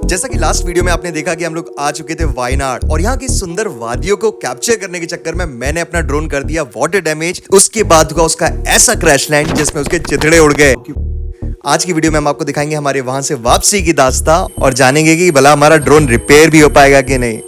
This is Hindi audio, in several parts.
जैसा कि लास्ट वीडियो में आपने देखा कि हम लोग आ चुके थे वायनाड और यहाँ की सुंदर वादियों को कैप्चर करने के चक्कर में मैंने अपना ड्रोन कर दिया वाटर डैमेज। उसके बाद हुआ उसका ऐसा क्रैश लैंड जिसमें उसके चिथड़े उड़ गए। आज की वीडियो में हम आपको दिखाएंगे हमारे वहां से वापसी की दास्तां और जानेंगे कि भला हमारा ड्रोन रिपेयर भी हो पाएगा कि नहीं।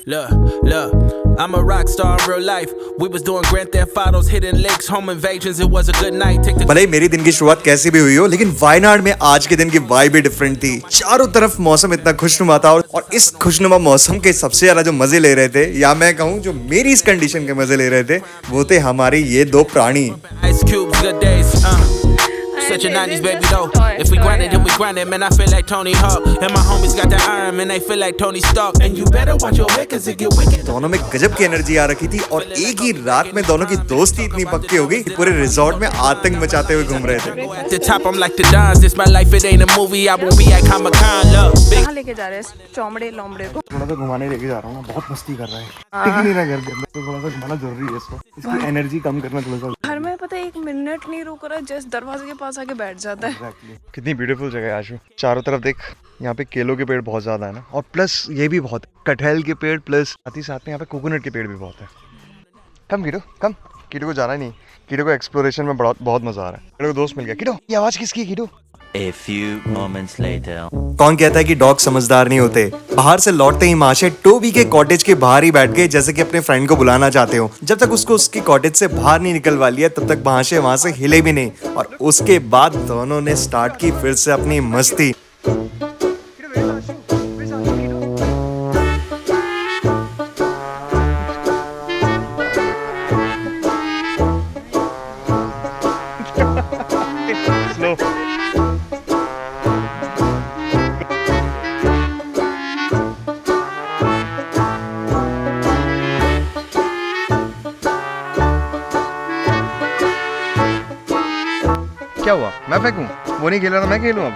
Look, I'm a rock star in real life. We was doing Grand Theft Autos, hitting lakes, home invasions. It was a good night. भले ही मेरी दिन की शुरुआत कैसी भी हुई हो, लेकिन वायनाड में आज के दिन की वाइब भी डिफरेंट थी। चारों तरफ मौसम इतना खुशनुमा था और इस खुशनुमा मौसम के सबसे ज्यादा जो मजे ले रहे थे, या मैं कहूँ जो मेरी इस कंडीशन के मजे ले रहे थे, वो थे हमारे ये दो प्राणी। Ice cubes, good days. Such a 90s baby though. If we grind it, then we grind it. Man, I feel like Tony Hawk. And my homies got that iron, man, they feel like Tony Stark. And you better watch your head 'cause it get wicked. दोनों में गजब की एनर्जी आ रखी थी और एक ही रात में दोनों की दोस्ती इतनी पक्की हो गई कि पूरे रिजॉर्ट में आतंक मचाते हुए घूम रहे थे। At the top, I'm like the Dons. This my life, it ain't a movie. I won't be at Comic-Con. Look, big. कहाँ लेके जा रहे हैं चौमड़े लोमड़े को? थोड़ा सा घुमाने लेके जा रहा हूँ ना, बहुत मस्ती कर रहा है। टिक ही नहीं रहा घर के अंदर, तो थोड़ा सा घुमाना जरूरी है इसको। इसकी एनर्जी कम करना थोड़ा सा। घर में पता है 1 मिनट नहीं रुक रहा, जस्ट दरवाजे के पास आके बैठ जाता है। कितनी ब्यूटीफुल जगह है आशु। चारों तरफ देख, यहाँ पे केलों के पेड़ बहुत ज्यादा है ना, और प्लस ये भी बहुत है, कटहल के पेड़, प्लस साथ ही साथ में यहाँ पे कोकोनट के पेड़ भी बहुत है। कम कीटो, कम। कीटो को जाना ही नहीं, कीटो को एक्सप्लोरेशन में बहुत मजा आ रहा है। कीटो को दोस्त मिल गया। कीटो, ये आवाज किसकी है कीटो? A few moments later. कौन कहता है कि डॉग समझदार नहीं होते। बाहर से लौटते ही माशे टोबी के कॉटेज के बाहर ही बैठ गए, जैसे कि अपने फ्रेंड को बुलाना चाहते हो। जब तक उसको उसकी कॉटेज से बाहर नहीं निकलवा लिया, तब तक माशे वहां से हिले भी नहीं। और उसके बाद दोनों ने स्टार्ट की फिर से अपनी मस्ती। क्या हुआ? मैं फेंकूं? वो नहीं खेल रहा था, मैं खेलूं अब।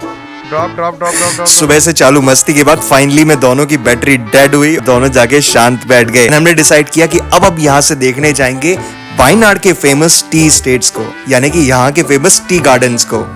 ड्रॉप। सुबह से चालू मस्ती के बाद फाइनली में दोनों की बैटरी डेड हुई, दोनों जाके शांत बैठ गए। हमने डिसाइड किया कि अब यहाँ से देखने जाएंगे वायनाड के फेमस टी स्टेट्स को, यानी कि यहाँ के फेमस टी गार्डन्स को।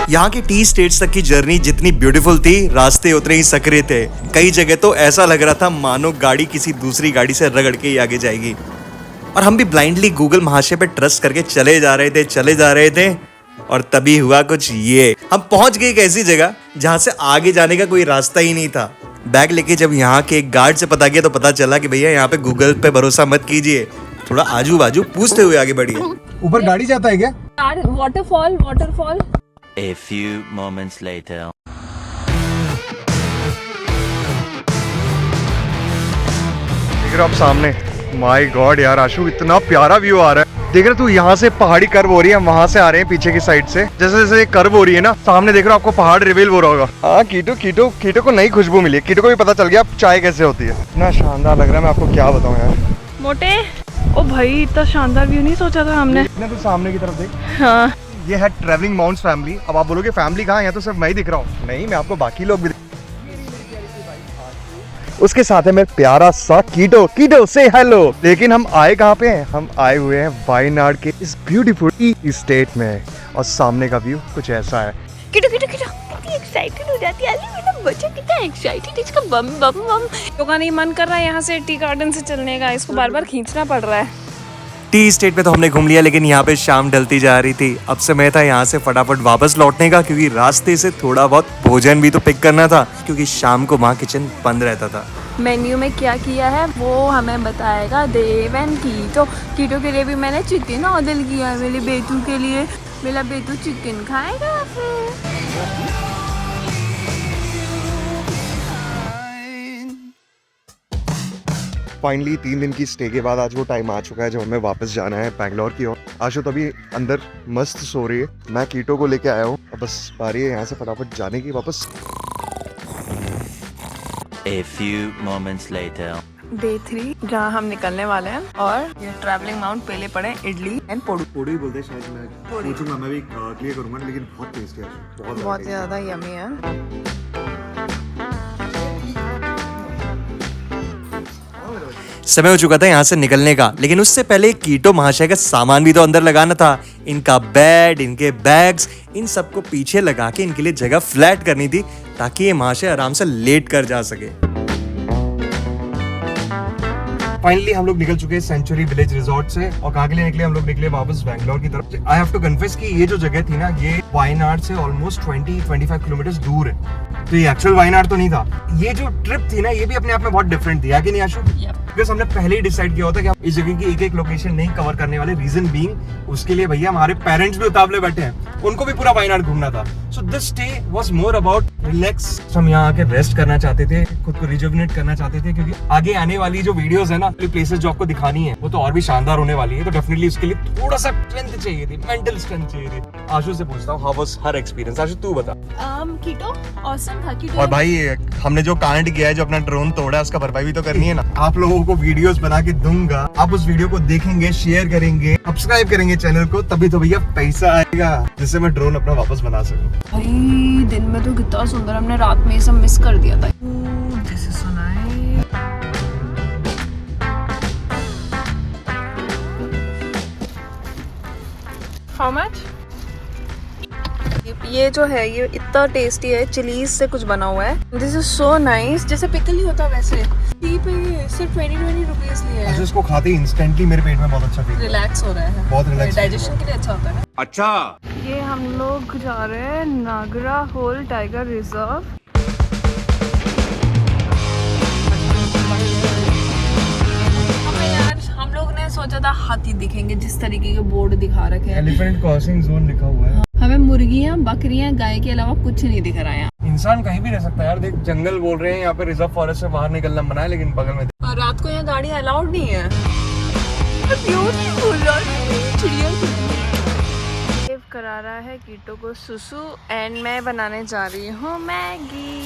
यहाँ की टी स्टेट्स तक की जर्नी जितनी ब्यूटीफुल थी, रास्ते उतने ही सकरे थे। कई जगह तो ऐसा लग रहा था मानो गाड़ी किसी दूसरी गाड़ी से रगड़ के ही आगे जाएगी। और हम भी ब्लाइंडली गूगल महाशय पे ट्रस्ट करके चले जा रहे थे और तभी हुआ कुछ ये। हम पहुंच गए एक ऐसी जगह जहां से आगे जाने का कोई रास्ता ही नहीं था। बैग लेके जब यहाँ के एक गार्ड से पता किया तो पता चला कि भैया यहाँ पे गूगल पे भरोसा मत कीजिए, थोड़ा आजू बाजू पूछते हुए आगे बढ़िए। ऊपर गाड़ी जाता है क्या? Waterfall. A few moments later. देख रहे हो आप सामने? माय गॉड यार आशु, इतना प्यारा व्यू आ रहा है। देख रहे तू, यहाँ से पहाड़ी कर्व हो रही है, वहां से आ रहे हैं पीछे की साइड से। जैसे जैसे कर्व हो रही है ना, सामने देख रहे हो आपको पहाड़ रिवील हो रहा होगा। हाँ कीटो को नई खुशबू मिली। कीटो को भी पता चल गया चाय कैसे होती है। इतना शानदार लग रहा है, मैं आपको क्या बताऊँ यार। मोटे ओ भाई, इतना शानदार व्यू नहीं सोचा था हमने। ना तो सामने की तरफ देख। हाँ, ये है ट्रैवलिंग माउंट्स फैमिली। अब आप बोलोगे फैमिली कहाँ है, यहाँ तो सिर्फ मैं ही दिख रहा हूँ। नहीं, मैं आपको बाकी लोग भी। उसके साथ है मेरा प्यारा सा कीटो से हेलो। लेकिन हम आए कहाँ पे हैं? हम आए हुए हैं वायनाड के इस ब्यूटीफुल टी स्टेट में, और सामने का व्यू कुछ ऐसा है। किटो कितनी एक्साइटेड हो जाती है मेरा बच्चा, कितना एक्साइटेड, इसका बम तो का नहीं मन कर रहा है यहाँ से टी गार्डन से चलने का, इसको बार खींचना पड़ रहा है। टी स्टेट में तो हमने घूम लिया, लेकिन यहाँ पे शाम ढलती जा रही थी। अब समय था यहाँ से फटाफट वापस लौटने का, क्योंकि रास्ते से थोड़ा बहुत भोजन भी तो पिक करना था, क्योंकि शाम को वहाँ किचन बंद रहता था। मेन्यू में क्या किया है वो हमें बताएगा देव एंड कीटो के लिए भी मैंने चिकन ऑर्डर किया है, मेरे बेटू के लिए। मेरा बेटू चिकन खाएगा फिर। फाइनली 3 दिन की स्टे के बाद आज वो टाइम आ चुका है जब हमें वापस जाना है बैंगलोर की ओर। आशु तो अभी अंदर मस्त सो रही है, मैं कीटो को लेके आया हूँ। अब बस बारी है यहाँ से फटाफट जाने की वापस। A few moments later. Day 3 जहाँ हम निकलने वाले हैं, और ये ट्रैवलिंग माउंट पहले पड़े इडली एंड पोड़ू। पोड़ी बोलते हैं शायद, मैं पूछूंगा, मैं भी क्लियर करूंगा, लेकिन बहुत टेस्टी है, बहुत ज़्यादा यमी है। समय हो चुका था यहाँ से निकलने का, लेकिन उससे पहले कीटो महाशय का सामान भी तो अंदर लगाना था। इनका बेड, इनके बैग्स, इन सबको पीछे लगा के इनके लिए जगह फ्लैट करनी थी ताकि ये महाशय आराम से लेट कर जा सके। फाइनली हम लोग निकल चुके हैं सेंचुरी विलेज रिजॉर्ट से, और कहाँ के लिए निकले? हम लोग निकले वापस बैंगलोर की तरफ। आई हैव टू कन्फेस कि ये जो जगह थी ना, ये वायनाड से ऑलमोस्ट 20-25 किलोमीटर दूर है। तो ये एक्चुअल वायनाड तो नहीं था। ये जो ट्रिप थी ना, ये भी अपने आप में बहुत डिफरेंट थी, कि नहीं आशु? बिकॉज हमने पहले ही डिसाइड किया होता कि हम इस जगह की एक एक लोकेशन नहीं कवर करने वाले। रीजन बीइंग, उसके लिए भैया हमारे पेरेंट्स भी उतावले बैठे हैं, उनको भी पूरा वायनाड घूमना था। So this stay was more about relax. हम यहाँ आके रेस्ट करना चाहते थे, खुद को रिजुविनेट करना चाहते थे, क्योंकि आगे आने वाली जो वीडियोस है ना, प्लेसेस जो आपको दिखानी है, वो तो और भी शानदार होने वाली है। तो डेफिनेटली उसके लिए थोड़ा सा स्ट्रेंथ चाहिए थी, मेंटल स्ट्रेंथ चाहिए थी। आशु से पूछता हूँ, हाउ वाज हर एक्सपीरियंस? आशु तू बता। कीटो ऑसम था। कीटो और भाई हमने जो कांड किया है, जो अपना ड्रोन तोड़ा है, उसका भरपाई भी तो करनी है ना। आप लोगों को वीडियोस बना के दूंगा, आप उस वीडियो को देखेंगे, शेयर करेंगे, सब्सक्राइब करेंगे चैनल को, तभी तो भैया पैसा आएगा जिससे मैं ड्रोन अपना वापस बना सकूं। भाई दिन में तो कितना सुंदर, हमने रात में ये सब मिस कर दिया था। This is so nice. How much? ये जो है ये इतना टेस्टी है, चिलीज से कुछ बना हुआ है। दिस इज सो नाइस, जैसे पिकल ही होता वैसे। पे सिर्फ 20 रुपीस लिए है। इसको खाते ही इंस्टेंटली मेरे पेट में बहुत अच्छा फील रिलैक्स हो रहा है, बहुत रिलैक्स, डाइजेशन के लिए अच्छा होता है। अच्छा, ये हम लोग जा रहे हैं नागरा होल टाइगर रिजर्व। हम लोग ने सोचा था हाथी दिखेंगे, जिस तरीके के बोर्ड दिखा रखे हैं। एलिफेंट क्रॉसिंग जोन लिखा हुआ है। हमें मुर्गियाँ, बकरियाँ, गाय के अलावा कुछ नहीं दिख रहा है। इंसान कहीं भी रह सकता है यार। देख, जंगल बोल रहे हैं, यहाँ पे रिजर्व फॉरेस्ट से बाहर निकलना मना है, लेकिन बगल में और रात को यहाँ गाड़ी अलाउड नहीं है। चिड़िया सेव करा रहा है कीटो को सुसु, एंड मैं बनाने जा रही हूँ मैगी।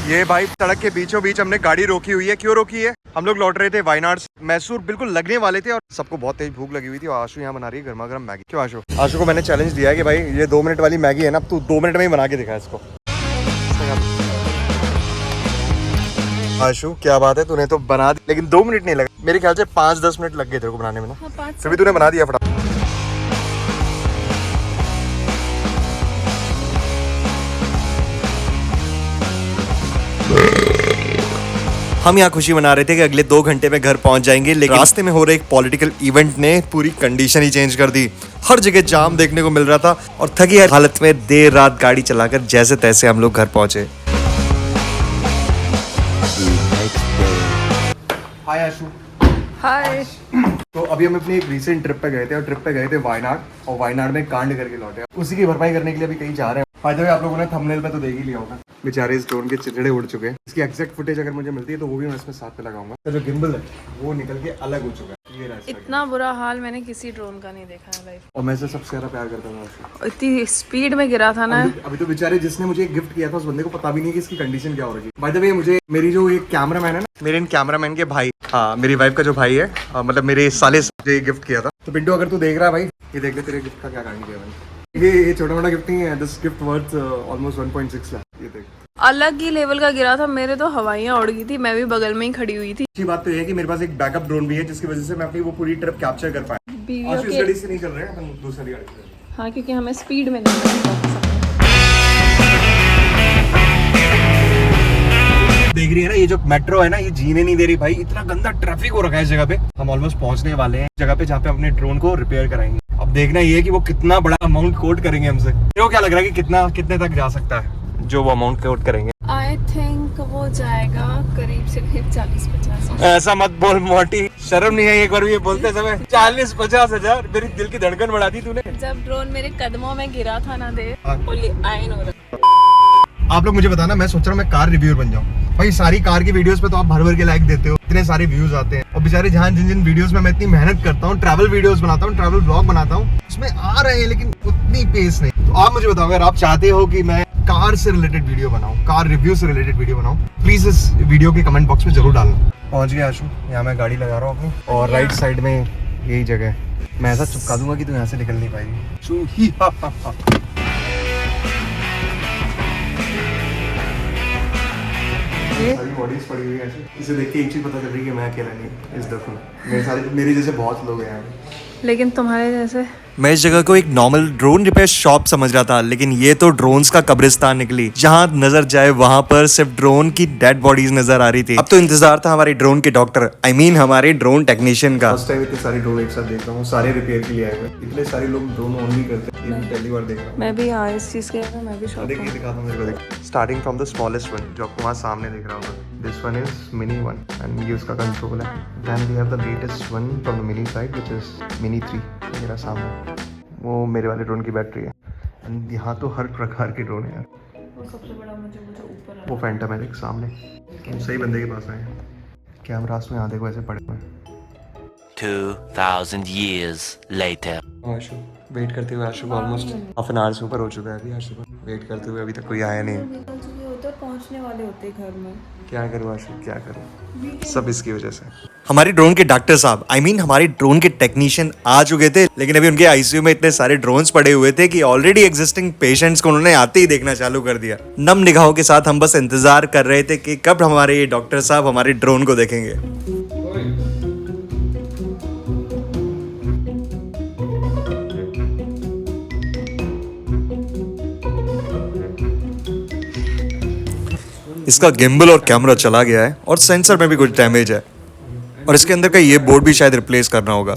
ये भाई सड़क के बीचों बीच हमने गाड़ी रोकी हुई है। क्यों रोकी है? हम लोग लौट रहे थे वायनाड से, मैसूर बिल्कुल लगने वाले थे, और सबको बहुत तेज भूख लगी हुई थी। और आशु यहाँ बना रही है गर्मा गर्म मैगी। क्यों आशु? आशु को मैंने चैलेंज दिया है कि भाई ये 2 मिनट वाली मैगी है ना, तू 2 मिनट में ही बना के दिखा इसको। आशु क्या बात है, तूने तो बना दी, लेकिन 2 मिनट नहीं लगा। मेरे ख्याल से 5-10 मिनट लग गए तेरे को बनाने में ना। फिर भी तूने बना दिया फटाफट। हम यहाँ खुशी मना रहे थे कि अगले 2 घंटे में घर पहुंच जाएंगे, लेकिन रास्ते में हो रहे एक पॉलिटिकल इवेंट ने पूरी कंडीशन ही चेंज कर दी। हर जगह जाम देखने को मिल रहा था, और थकी हालत में देर रात गाड़ी चलाकर जैसे तैसे हम लोग घर पहुंचे। हाय आशु। हाय। तो अभी हम अपनी एक रीसेंट ट्रिप पे गए थे, और ट्रिप पे गए थे वायनाड, और वायनाड में कांड करके लौटे। उसी की भरपाई करने के लिए अभी कहीं जा रहे हैं। फायदा भी आप लोगों ने थंबनेल पे तो देख ही लिया होगा, बेचारे इस ड्रोन के चिचड़े उड़ चुके हैं। इसकी एग्जैक्ट फुटेज अगर मुझे मिलती है तो वो भी मैं इसमें साथ पे लगाऊंगा। तो जो गिम्बल है वो निकल के अलग हो चुका है। ये इतना बुरा हाल मैंने किसी ड्रोन का नहीं देखा है लाइफ। और मैं सबसे ज्यादा प्यार करता हूँ। इतनी स्पीड में गिरा था ना। अभी तो बेचारे जिसने मुझे गिफ्ट किया था, उस बंदे को पता भी नहीं कि इसकी कंडीशन क्या हो रही है। बाय द वे, मुझे मेरी जो एक कैमरामैन है ना, मेरे इन कैमरामैन के भाई, हाँ मेरी वाइफ का जो भाई है, मतलब मेरे साले से गिफ्ट किया था। तो पिंटू अगर तू देख रहा है भाई, ये देख ले तेरे गिफ्ट का क्या कांड किया मैंने। ये छोटा मोटा गिफ्ट नहीं है, this gift worth almost 1.6 lakh. ये देख, अलग ही लेवल का गिरा था। मेरे तो हवाइयाँ उड़ गई थी, मैं भी बगल में ही खड़ी हुई थी। अच्छी बात तो ये है कि मेरे पास एक बैकअप ड्रोन भी है, जिसकी वजह से मैं अपनी वो पूरी ट्रिप कैप्चर कर पाया। आज इस गाड़ी से नहीं चल रहे हैं, हम दूसरी गाड़ी से। हाँ, क्योंकि हमें स्पीड में नहीं करना। देख रही है ना, ये जो मेट्रो है ना, ये जीने नहीं दे रही भाई। इतना गंदा ट्रैफिक हो रखा है इस जगह पे। हम ऑलमोस्ट पहुंचने वाले हैं जगह पे जहाँ पे अपने ड्रोन को रिपेयर कराएंगे। अब देखना ये है कि वो कितना बड़ा अमाउंट कोट करेंगे हमसे। तो क्या लग रहा है कि कितने तक जा सकता है जो वो अमाउंट कोट करेंगे? आई थिंक वो जाएगा करीब से 40-50। ऐसा मत बोल मोटी, शर्म नहीं है एक बार भी ये बोलते समय? 40-50 हजार, मेरी दिल की धड़कन बढ़ा दी तूने। जब ड्रोन मेरे कदमों में गिरा था ना, दे आप लोग मुझे बताना, मैं सोच रहा हूँ मैं कार रिव्यूअर बन जाऊँ। भाई सारी कार की वीडियोस पे तो आप भर भर के लाइक देते हो, इतने सारे व्यूज आते हैं, और बेचारे जहाँ जिन वीडियोस में मैं इतनी मेहनत करता हूँ, ट्रैवल वीडियोस बनाता हूँ, ट्रैवल ब्लॉग बनाता हूँ, उसमें आ रहे हैं लेकिन उतनी पेस नहीं। तो आप मुझे बताओ, अगर आप चाहते हो कि मैं कार से रिलेटेड वीडियो बनाऊँ, कार रिव्यू से रिलेटेड वीडियो बनाऊँ, प्लीज इस वीडियो के कमेंट बॉक्स में जरूर डालना। पहुंच गया आशु, यहाँ मैं गाड़ी लगा रहा हूँ अपनी, और राइट साइड में यही जगह है। मैं ऐसा चिपका दूंगा कि तू यहाँ से निकल नहीं पाएगी। बॉडीज पड़ी हुई है ऐसे। इसे देख के एक चीज पता चल रही है कि मैं अकेला नहीं इस दफा, मेरे जैसे बहुत लोग हैं यहाँ पे। लेकिन तुम्हारे जैसे मैं इस जगह को एक नॉर्मल ड्रोन रिपेयर शॉप समझ रहा था, लेकिन ये तो ड्रोन्स का कब्रिस्तान निकली। जहां नजर जाए वहां पर सिर्फ ड्रोन की डेड बॉडीज नजर आ रही थी। अब तो इंतजार था हमारे ड्रोन के डॉक्टर, I mean हमारे ड्रोन टेक्नीशियन का। फर्स्ट टाइम इतने सारे ड्रोन एक साथ देख रहा हूँ, सारे रिपेयर के लिए आए हुए। इतने सारे लोग ड्रोन ऑन नहीं करते, ये मैं पहली बार देख रहा हूँ। मैं भी यहाँ इस चीज़ के मैं भी शौक देखिए दिखाता हूँ मेरे को, देख। Starting from the smallest one जो आपको वहाँ सामने दिख रहा होगा, this one is mini one and ये उसका कंट्रोल है। Then we have the latest one from the mini side which is mini 3, मेरा सामने वो मेरे वाले ड्रोन की बैटरी है। एंड यहाँ तो हर प्रकार के ड्रोन है यार। वो सबसे बड़ा मुझे ऊपर वो फैंटम है देख सामने। हम सही बंदे के पास आए हैं। कैमरास में यहाँ देखो ऐसे पड़े हुए हैं। 2000 years later. आशु वेट करते हुए, आशु को ऑलमोस्ट हाफ एन आवर से ऊपर हो चुका है अभी। आशु को वेट करते हुए अभी तक कोई आया नहीं। निकल चुके होते और पहुँचने वाले होते घर में। क्या करूँ आशु, क्या करूँ, सब इसकी वजह से। हमारे ड्रोन के डॉक्टर साहब, I mean हमारे ड्रोन के टेक्नीशियन आ चुके थे, लेकिन अभी उनके आईसीयू में इतने सारे ड्रोन्स पड़े हुए थे कि ऑलरेडी एग्जिस्टिंग पेशेंट्स को उन्होंने आते ही देखना चालू कर दिया। नम निगाहों के साथ हम बस इंतजार कर रहे थे कि कब हमारे ये डॉक्टर साहब हमारे ड्रोन को देखेंगे। इसका गिम्बल और कैमरा चला गया है और सेंसर में भी कुछ डैमेज है, और इसके अंदर का ये बोर्ड भी शायद रिप्लेस करना होगा।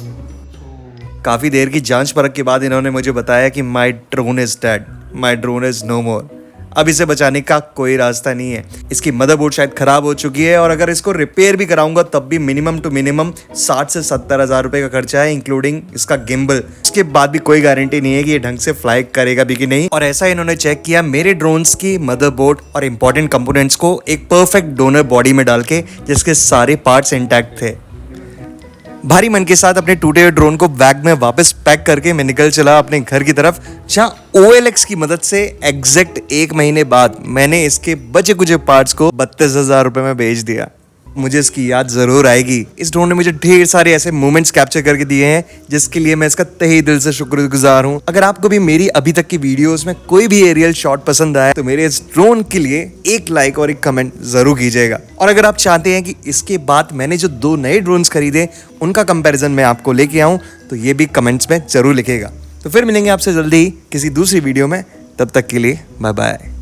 काफ़ी देर की जांच परख के बाद इन्होंने मुझे बताया कि my drone is dead, my drone is no more. अब इसे बचाने का कोई रास्ता नहीं है। इसकी मदरबोर्ड शायद खराब हो चुकी है, और अगर इसको रिपेयर भी कराऊंगा तब भी मिनिमम टू मिनिमम 60 से 70 हज़ार रुपये का खर्चा है, इंक्लूडिंग इसका गिम्बल। इसके बाद भी कोई गारंटी नहीं है कि ये ढंग से फ्लाई करेगा भी कि नहीं। और ऐसा इन्होंने चेक किया मेरे ड्रोन्स की मदरबोर्ड और इंपॉर्टेंट कंपोनेंट्स को एक परफेक्ट डोनर बॉडी में डाल के, जिसके सारे पार्ट्स इंटैक्ट थे। भारी मन के साथ अपने टूटे हुए ड्रोन को बैग में वापस पैक करके मैं निकल चला अपने घर की तरफ, जहां OLX की मदद से एग्जैक्ट 1 महीने बाद मैंने इसके बचे कुचे पार्ट्स को 32,000 रुपए में बेच दिया। मुझे इसकी याद जरूर आएगी। इस ड्रोन ने मुझे ढेर सारे ऐसे मोमेंट्स कैप्चर करके दिए हैं, जिसके लिए मैं इसका तहे दिल से शुक्रगुजार हूँ। अगर आपको भी मेरी अभी तक की वीडियोस में कोई भी एरियल शॉट पसंद आया तो मेरे इस ड्रोन के लिए एक लाइक और एक कमेंट जरूर कीजिएगा। और अगर आप चाहते हैं कि इसके बाद मैंने जो 2 नए ड्रोन्स खरीदे उनका कंपैरिजन मैं आपको लेके आऊँ, तो ये भी कमेंट्स में जरूर लिखेगा। तो फिर मिलेंगे आपसे जल्दी किसी दूसरी वीडियो में, तब तक के लिए बाय बाय।